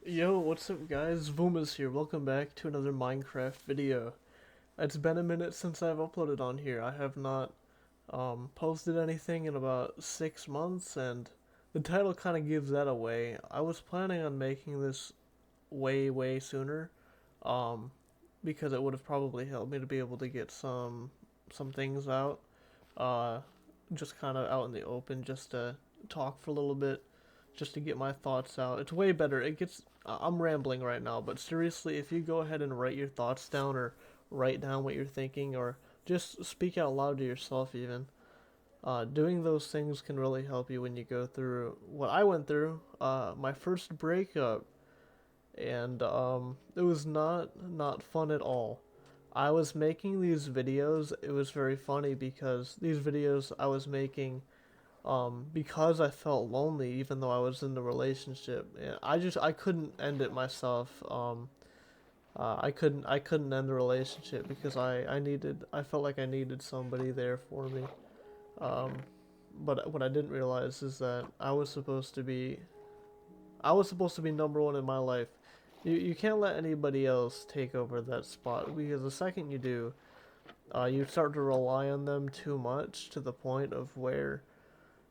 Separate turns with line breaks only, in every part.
Yo, what's up guys? Vuma's here. Welcome back to another Minecraft video. It's been a minute since I've uploaded on here. I have not posted anything in about 6 months, and the title kind of gives that away. I was planning on making this way sooner, um, because it would have probably helped me to be able to get some things out, uh, just kind of out in the open, just to talk for a little bit, just to get my thoughts out. It's way better. I'm rambling right now, but seriously, if you go ahead and write your thoughts down or write down what you're thinking or just speak out loud to yourself, even, doing those things can really help you when you go through what I went through, my first breakup, and it was not fun at all. I was making these videos. It was very funny because these videos I was making because I felt lonely even though I was in the relationship. And I couldn't end it myself. I couldn't end the relationship because I felt like I needed somebody there for me. Um, but what I didn't realize is that I was supposed to be number one in my life. You can't let anybody else take over that spot because the second you do, you start to rely on them too much to the point of where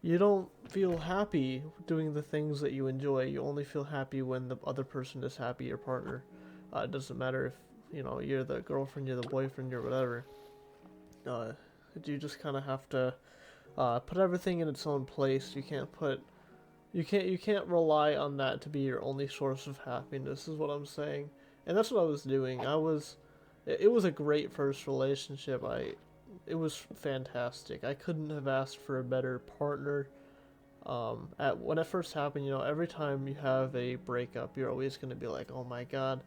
you don't feel happy doing the things that you enjoy. You only feel happy when the other person is happy, your partner. It doesn't matter if you're the girlfriend, you're the boyfriend, you're whatever. Uh, you just kind of have to put everything in its own place. You can't rely on that to be your only source of happiness. Is what I'm saying, and that's what I was doing. It was a great first relationship. It was fantastic. I couldn't have asked for a better partner. When it first happened, every time you have a breakup, you're always gonna be like, "Oh my God,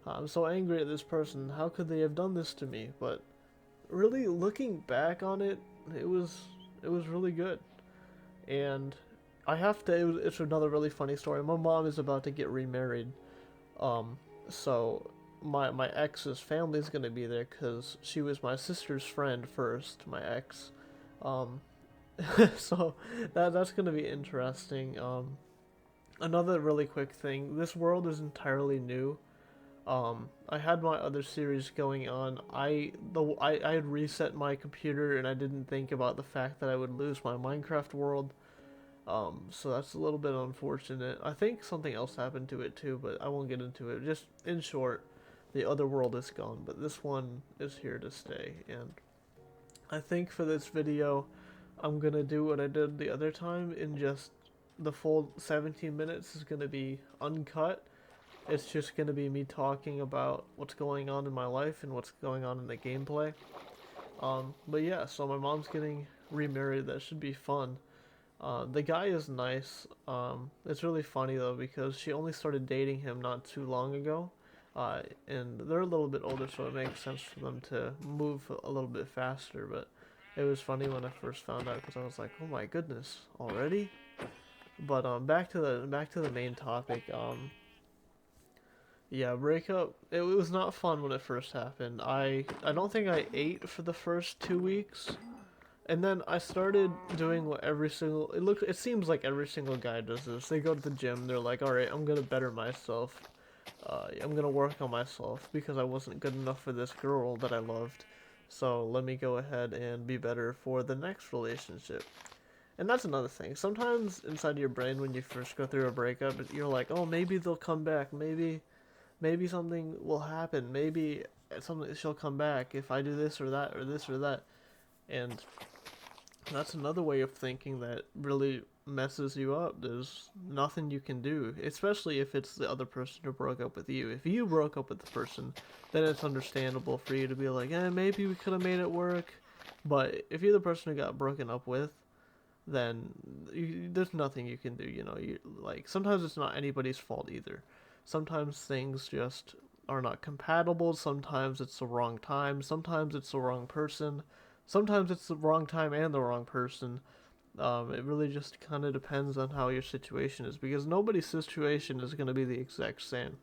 I'm so angry at this person. How could they have done this to me?" But really, looking back on it, it was it was really good. And it's another really funny story. My mom is about to get remarried, um, so my ex's family is gonna be there because she was my sister's friend first. My ex, um, so that's gonna be interesting. Another really quick thing. This world is entirely new. I had my other series going on. I had reset my computer and I didn't think about the fact that I would lose my Minecraft world. So that's a little bit unfortunate. I think something else happened to it too, but I won't get into it. Just in short, the other world is gone, but this one is here to stay. And I think for this video, I'm gonna do what I did the other time in just the full 17 minutes is gonna be uncut. It's just gonna be me talking about what's going on in my life and what's going on in the gameplay. But yeah, so my mom's getting remarried. That should be fun. The guy is nice. It's really funny though because she only started dating him not too long ago, and they're a little bit older, so it makes sense for them to move a little bit faster. But it was funny when I first found out because I was like, "Oh my goodness, already?" But back to the main topic. Yeah, breakup. It was not fun when it first happened. I don't think I ate for the first 2 weeks. And then I started doing what every single it seems like every single guy does this. They go to the gym, they're like, "All right, I'm going to better myself. I'm going to work on myself because I wasn't good enough for this girl that I loved. So, let me go ahead and be better for the next relationship." And that's another thing. Sometimes inside your brain when you first go through a breakup, you're like, "Oh, maybe they'll come back. Maybe something will happen. Maybe something she'll come back if I do this or that or this or that." And that's another way of thinking that really messes you up. There's nothing you can do, especially if it's the other person who broke up with you. If you broke up with the person, then it's understandable for you to be like, maybe we could have made it work. But if you're the person who got broken up with, then there's nothing you can do. Like sometimes it's not anybody's fault either. Sometimes things just are not compatible. Sometimes it's the wrong time. Sometimes it's the wrong person. Sometimes it's the wrong time and the wrong person. It really just kind of depends on how your situation is because nobody's situation is going to be the exact same.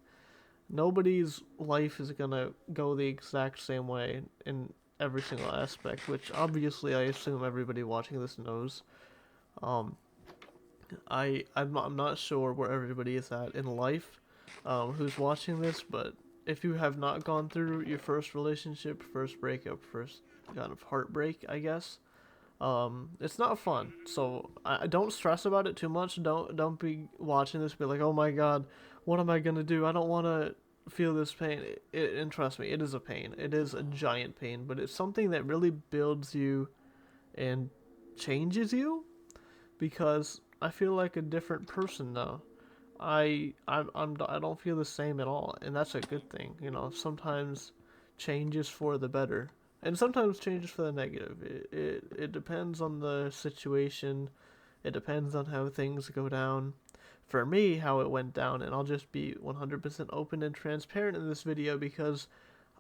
Nobody's life is going to go the exact same way in every single aspect, which obviously I assume everybody watching this knows. Um, I'm not sure where everybody is at in life, who's watching this, but if you have not gone through your first relationship, first breakup, first kind of heartbreak, I guess, it's not fun. So I don't stress about it too much. Don't be watching this be like, oh my god, what am I gonna do? I don't want to feel this pain. And trust me, it is a pain. It is a giant pain, but it's something that really builds you and changes you because I feel like a different person now. I don't feel the same at all, and that's a good thing. You know, sometimes change is for the better, and sometimes change is for the negative. It depends on the situation. It depends on how things go down. For me, how it went down, and I'll just be 100% open and transparent in this video because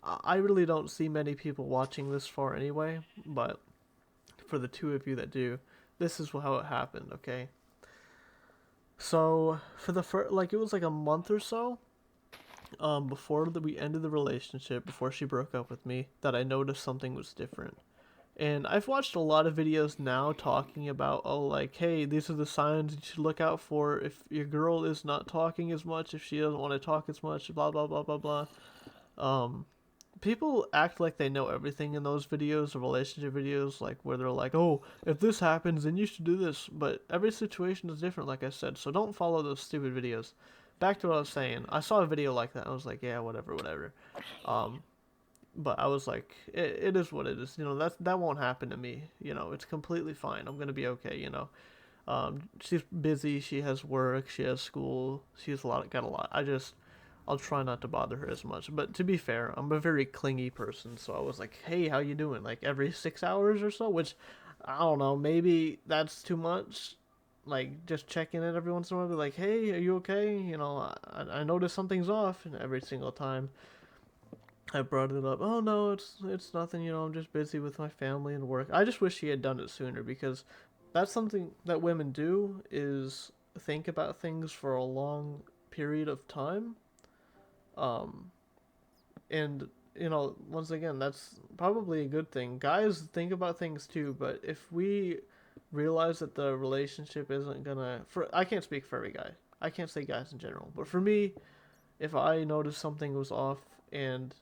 I really don't see many people watching this far anyway. But for the two of you that do, this is how it happened. Okay. So for the first, like it was like a month or so, before we ended the relationship, before she broke up with me, that I noticed something was different. And I've watched a lot of videos now talking about, oh, like, hey, these are the signs you should look out for if your girl is not talking as much, if she doesn't want to talk as much, blah blah blah blah blah. Um, People act like they know everything in those videos, the relationship videos, like where they're like, "Oh, if this happens, then you should do this." But every situation is different, like I said. So don't follow those stupid videos. Back to what I was saying. I saw a video like that. I was like, "Yeah, whatever, whatever." Um, but I was like, it is what it is. You know, that won't happen to me. You know, it's completely fine. I'm gonna be okay. You know, she's busy. She has work. She has school. She's got a lot. I'll try not to bother her as much. But to be fair, I'm a very clingy person, so I was like, "Hey, how you doing?" Like every 6 hours or so, which I don't know, maybe that's too much. Like just checking in every once in a while, be like, "Hey, are you okay?" You know, I notice something's off, and every single time I brought it up, "Oh no, it's nothing. You know, I'm just busy with my family and work." I just wish she had done it sooner because that's something that women do is think about things for a long period of time. Um, and you know, once again, that's probably a good thing. Guys think about things too, but if we realize that the relationship isn't gonna, for I can't speak for every guy. I can't say guys in general, but for me, if I noticed something was off and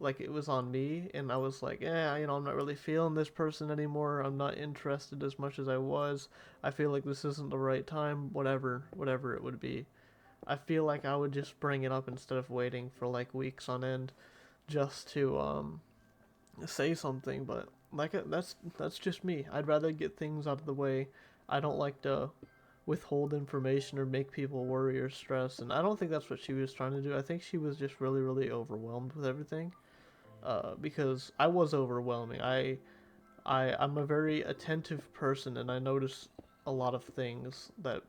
like it was on me and I was like, yeah, you know, I'm not really feeling this person anymore. I'm not interested as much as I was. I feel like this isn't the right time, whatever it would be. I feel like I would just bring it up instead of waiting for like weeks on end just to say something, but like that's just me. I'd rather get things out of the way. I don't like to withhold information or make people worry or stress, and I don't think that's what she was trying to do. I think she was just really overwhelmed with everything. Because I was overwhelming. I'm a very attentive person, and I notice a lot of things that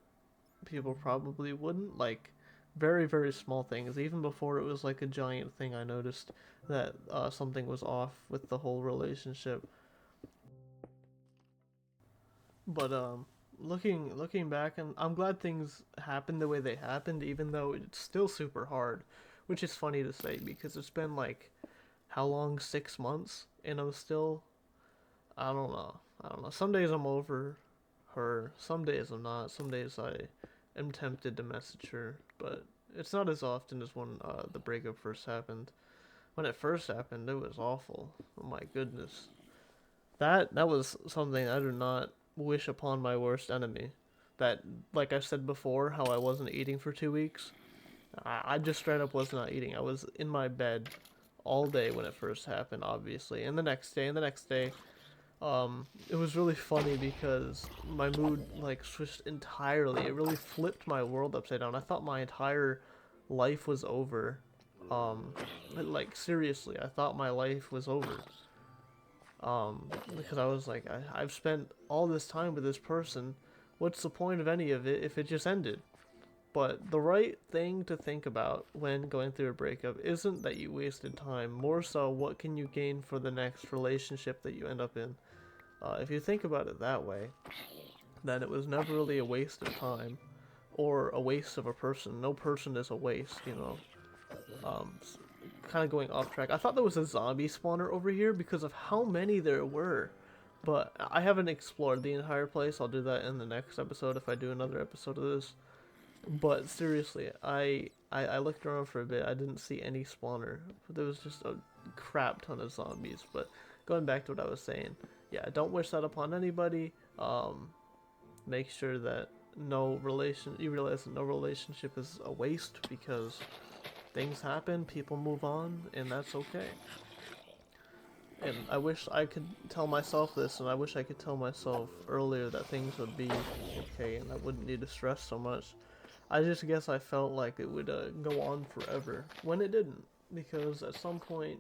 people probably wouldn't like. Very small things. Even before it was like a giant thing, I noticed that something was off with the whole relationship. But looking back, and I'm glad things happened the way they happened, even though it's still super hard, which is funny to say because it's been like how long, 6 months, and I'm still I don't know. Some days I'm over her, some days I'm not. Some days I am tempted to message her, but it's not as often as when the breakup first happened. When it first happened, it was awful. Oh my goodness. That was something I do not wish upon my worst enemy. That, like I said before, how I wasn't eating for 2 weeks. I just straight up was not eating. I was in my bed all day when it first happened, obviously, and the next day, and the next day. It was really funny because my mood like switched entirely. It really flipped my world upside down. I thought my entire life was over. Um, like seriously, I thought my life was over. Because I was like, I've spent all this time with this person. What's the point of any of it if it just ended? But the right thing to think about when going through a breakup isn't that you wasted time, more so what can you gain for the next relationship that you end up in. If you think about it that way, then it was never really a waste of time or a waste of a person. No person is a waste, you know. Um, kind of going off track. I thought there was a zombie spawner over here because of how many there were. But I haven't explored the entire place. I'll do that in the next episode if I do another episode of this. But seriously, I looked around for a bit. I didn't see any spawner. There was just a crap ton of zombies. But going back to what I was saying, yeah, don't wish that upon anybody. Make sure that you realize that no relationship is a waste because things happen, people move on, and that's okay. And I wish I could tell myself this, and I wish I could tell myself earlier that things would be okay and I wouldn't need to stress so much. I just guess I felt like it would go on forever when it didn't, because at some point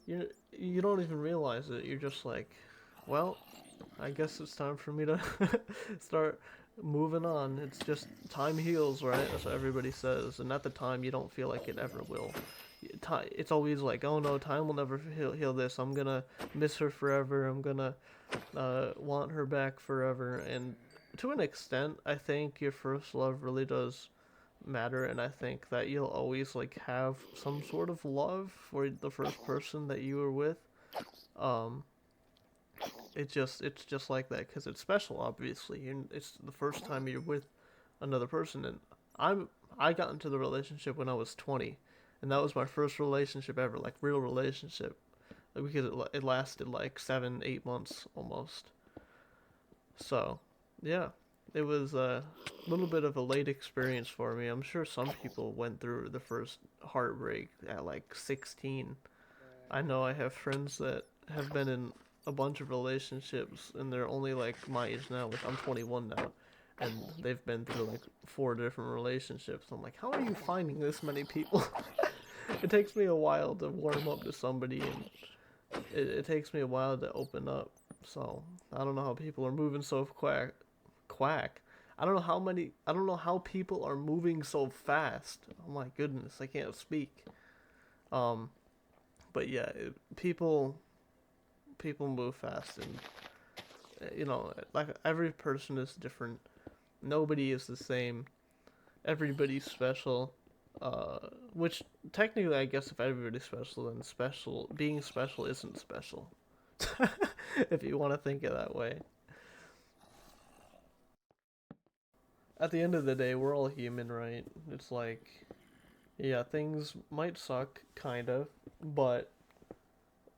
you don't even realize it. You're just like, well, I guess it's time for me to start moving on. It's just time heals, right? That's what everybody says, and at the time you don't feel like it ever will. It's always like, oh no, time will never heal this. I'm gonna miss her forever. I'm gonna want her back forever. And to an extent, I think your first love really does matter, and I think that you'll always like have some sort of love for the first person that you were with. Um, it's just like that because it's special. Obviously, and it's the first time you're with another person. And I got into the relationship when I was 20, and that was my first relationship ever, like real relationship, because it lasted like 7 8 months almost. So, yeah, it was a little bit of a late experience for me. I'm sure some people went through the first heartbreak at like 16. I know I have friends that have been in a bunch of relationships and they're only like my age now, which I'm 21 now, and they've been through like 4 different relationships. I'm like, how are you finding this many people? It takes me a while to warm up to somebody, and it takes me a while to open up. So I don't know how people are moving so quack. I don't know how people are moving so fast. Oh my goodness, I can't speak. Um, but yeah, people move fast, and like every person is different. Nobody is the same. Everybody's special. Which technically, I guess if everybody's special, then being special isn't special. If you want to think it that way. At the end of the day, we're all human, right? It's like, yeah, things might suck, kind of, but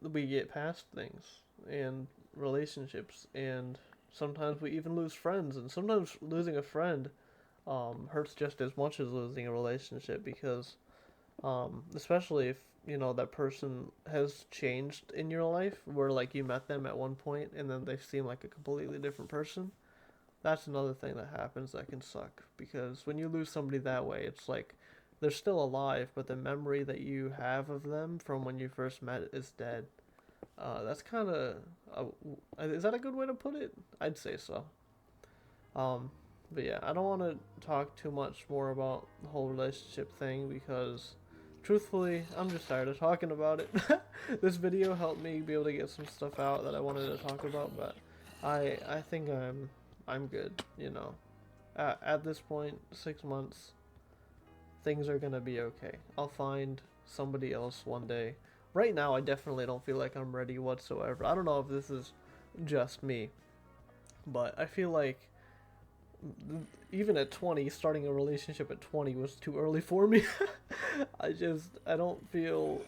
we get past things and relationships, and sometimes we even lose friends, and sometimes losing a friend hurts just as much as losing a relationship because especially if that person has changed in your life, where like you met them at one point and then they seem like a completely different person. That's another thing that happens that can suck, because when you lose somebody that way, it's like they're still alive, but the memory that you have of them from when you first met is dead. That's kind of is that a good way to put it? I'd say so. Um, but yeah, I don't want to talk too much more about the whole relationship thing because, truthfully, I'm just tired of talking about it. This video helped me be able to get some stuff out that I wanted to talk about, but I think I'm good. At this point, 6 months, things are gonna be okay. I'll find somebody else one day. Right now, I definitely don't feel like I'm ready whatsoever. I don't know if this is just me, but I feel like even at 20, starting a relationship at 20 was too early for me. I don't feel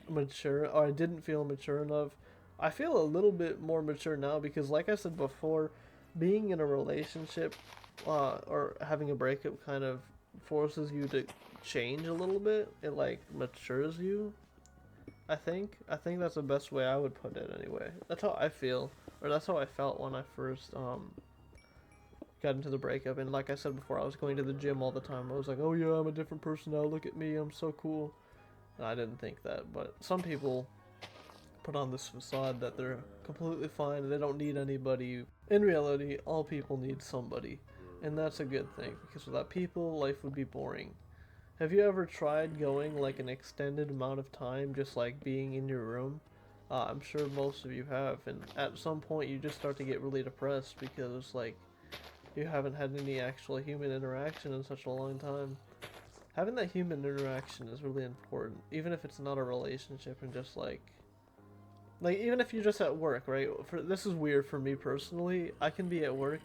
mature, or I didn't feel mature enough. I feel a little bit more mature now because, like I said before, being in a relationship or having a breakup kind of forces you to change a little bit. It like matures you. I think that's the best way I would put it. Anyway, that's how I feel, or that's how I felt when I first got into the breakup. And like I said before, I was going to the gym all the time. I was like, oh yeah, I'm a different person now. Look at me, I'm so cool. And I didn't think that, but some people put on this facade that they're completely fine and they don't need anybody. In reality, all people need somebody, and that's a good thing because without people, life would be boring. Have you ever tried going like an extended amount of time just like being in your room? I'm sure most of you have, and at some point you just start to get really depressed because like you haven't had any actual human interaction in such a long time. Having that human interaction is really important, even if it's not a relationship and just like even if you're just at work, right? For this is weird for me personally. I can be at work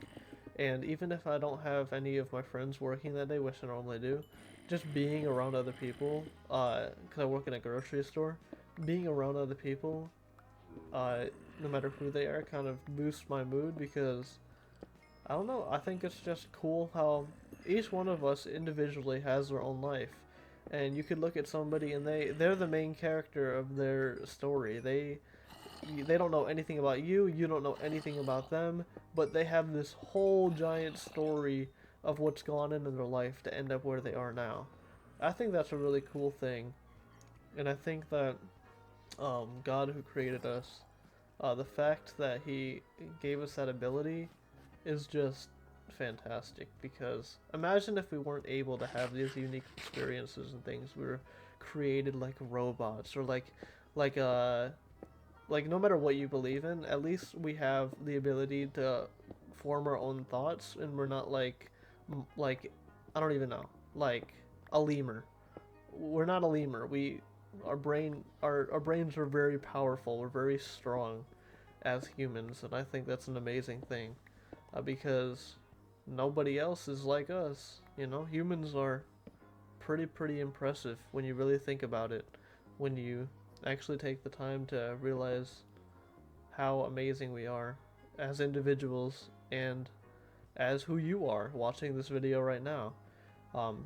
And even if I don't have any of my friends working that day, which I normally do, just being around other people, because I work in a grocery store, being around other people, uh, no matter who they are, kind of boosts my mood because I don't know. I think it's just cool how each one of us individually has their own life, and you could look at somebody and they're the main character of their story. They don't know anything about you. You don't know anything about them, but they have this whole giant story of what's gone into their life to end up where they are now. I think that's a really cool thing, and I think that God, who created us, the fact that He gave us that ability is just fantastic because imagine if we weren't able to have these unique experiences and things. We were created like robots or like uh like no matter what you believe in, at least we have the ability to form our own thoughts and we're not like I don't even know, like a lemur. We're not a lemur. Our brains are very powerful. We're very strong as humans, and I think that's an amazing thing because nobody else is like us. You know, humans are pretty impressive when you really think about it. When you actually take the time to realize how amazing we are as individuals and as who you are watching this video right now.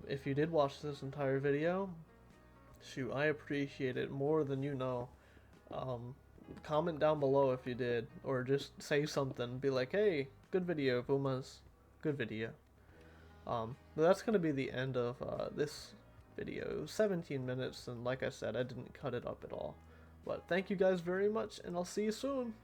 If you did watch this entire video, shoot, I appreciate it more than you know. Um, Comment down below if you did, or just say something. Be like, hey, good video, Pumas. Good video. But that's gonna be the end of this video. It was 17 minutes, and like I said, I didn't cut it up at all. But thank you guys very much, and I'll see you soon.